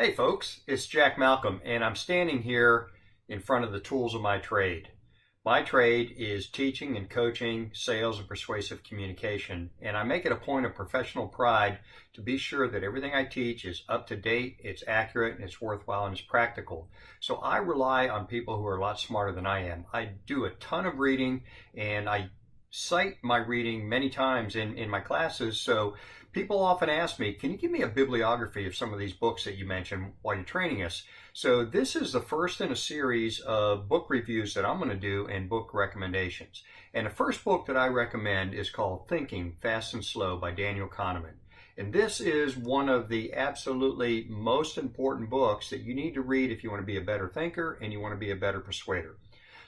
Hey folks, it's Jack Malcolm, and I'm standing here in front of the tools of my trade. My trade is teaching and coaching sales and persuasive communication, and I make it a point of professional pride to be sure that everything I teach is up to date, it's accurate, and it's worthwhile, and it's practical. So I rely on people who are a lot smarter than I am. I do a ton of reading, and I cite my reading many times in my classes, so people often ask me, can you give me a bibliography of some of these books that you mentioned while you're training us? So this is the first in a series of book reviews that I'm going to do and book recommendations. And the first book that I recommend is called Thinking Fast and Slow by Daniel Kahneman. And this is one of the absolutely most important books that you need to read if you want to be a better thinker and you want to be a better persuader.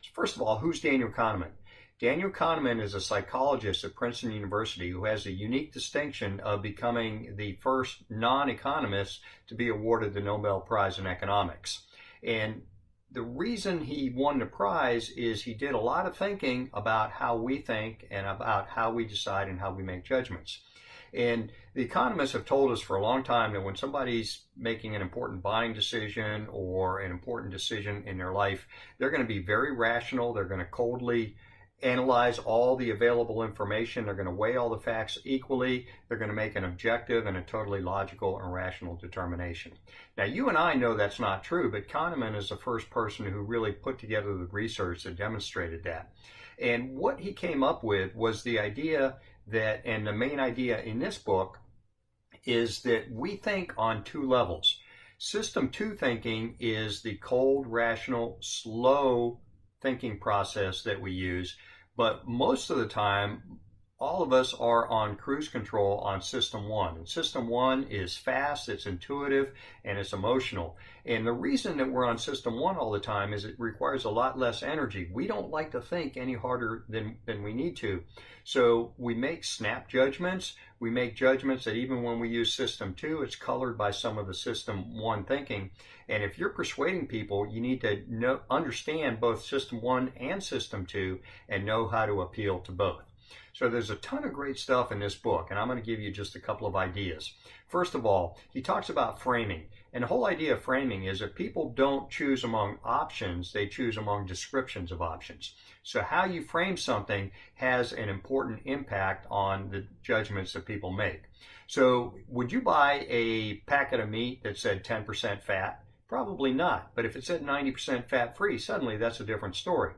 So first of all, who's Daniel Kahneman? Daniel Kahneman is a psychologist at Princeton University who has a unique distinction of becoming the first non-economist to be awarded the Nobel Prize in Economics. And the reason he won the prize is he did a lot of thinking about how we think and about how we decide and how we make judgments. And the economists have told us for a long time that when somebody's making an important buying decision or an important decision in their life, they're going to be very rational. They're going to coldly analyze all the available information. They're going to weigh all the facts equally. They're going to make an objective and a totally logical and rational determination. Now, you and I know that's not true, but Kahneman is the first person who really put together the research that demonstrated that. And what he came up with was the idea that, and the main idea in this book, is that we think on two levels. System 2 thinking is the cold, rational, slow thinking process that we use, but most of the time all of us are on cruise control on system 1. And system 1 is fast, it's intuitive, and it's emotional. And the reason that we're on system 1 all the time is it requires a lot less energy. We don't like to think any harder than we need to. So we make snap judgments. We make judgments that even when we use system 2, it's colored by some of the system 1 thinking. And if you're persuading people, you need to understand both system 1 and system 2 and know how to appeal to both. So there's a ton of great stuff in this book, and I'm going to give you just a couple of ideas. First of all, he talks about framing. And the whole idea of framing is that people don't choose among options, they choose among descriptions of options. So how you frame something has an important impact on the judgments that people make. So would you buy a packet of meat that said 10% fat? Probably not. But if it said 90% fat-free, suddenly that's a different story.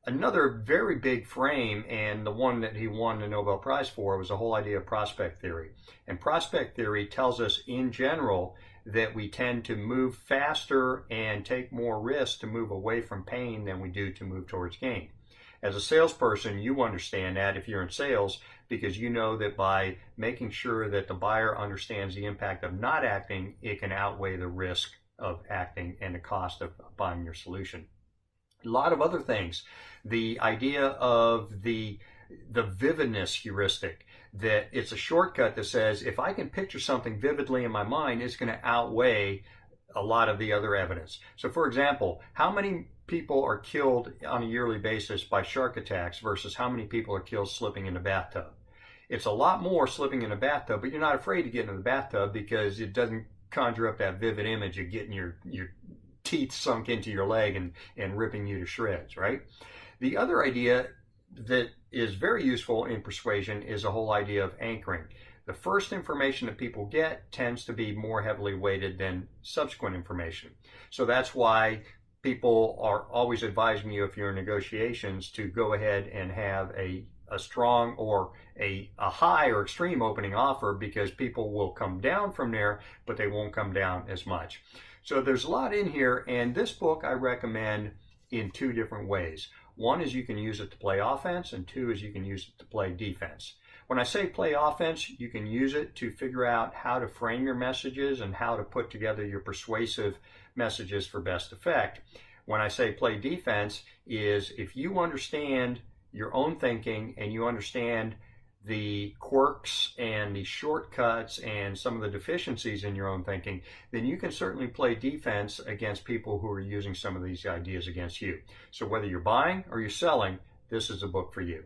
Another very big frame, and the one that he won the Nobel Prize for, was the whole idea of prospect theory. And prospect theory tells us in general that we tend to move faster and take more risk to move away from pain than we do to move towards gain. As a salesperson, you understand that if you're in sales, because you know that by making sure that the buyer understands the impact of not acting, it can outweigh the risk of acting and the cost of buying your solution. A lot of other things. The idea of the vividness heuristic, that it's a shortcut that says if I can picture something vividly in my mind, it's going to outweigh a lot of the other evidence. So for example, how many people are killed on a yearly basis by shark attacks versus how many people are killed slipping in the bathtub? It's a lot more slipping in the bathtub, but you're not afraid to get in the bathtub because it doesn't conjure up that vivid image of getting your teeth sunk into your leg and ripping you to shreds, right? The other idea that is very useful in persuasion is a whole idea of anchoring. The first information that people get tends to be more heavily weighted than subsequent information. So that's why people are always advising you, if you're in negotiations, to go ahead and have a strong or a high or extreme opening offer, because people will come down from there, but they won't come down as much. So there's a lot in here, and this book I recommend in two different ways. One is you can use it to play offense, and two is you can use it to play defense. When I say play offense, you can use it to figure out how to frame your messages and how to put together your persuasive messages for best effect. When I say play defense, is if you understand your own thinking and you understand the quirks and the shortcuts and some of the deficiencies in your own thinking, then you can certainly play defense against people who are using some of these ideas against you. So whether you're buying or you're selling, this is a book for you.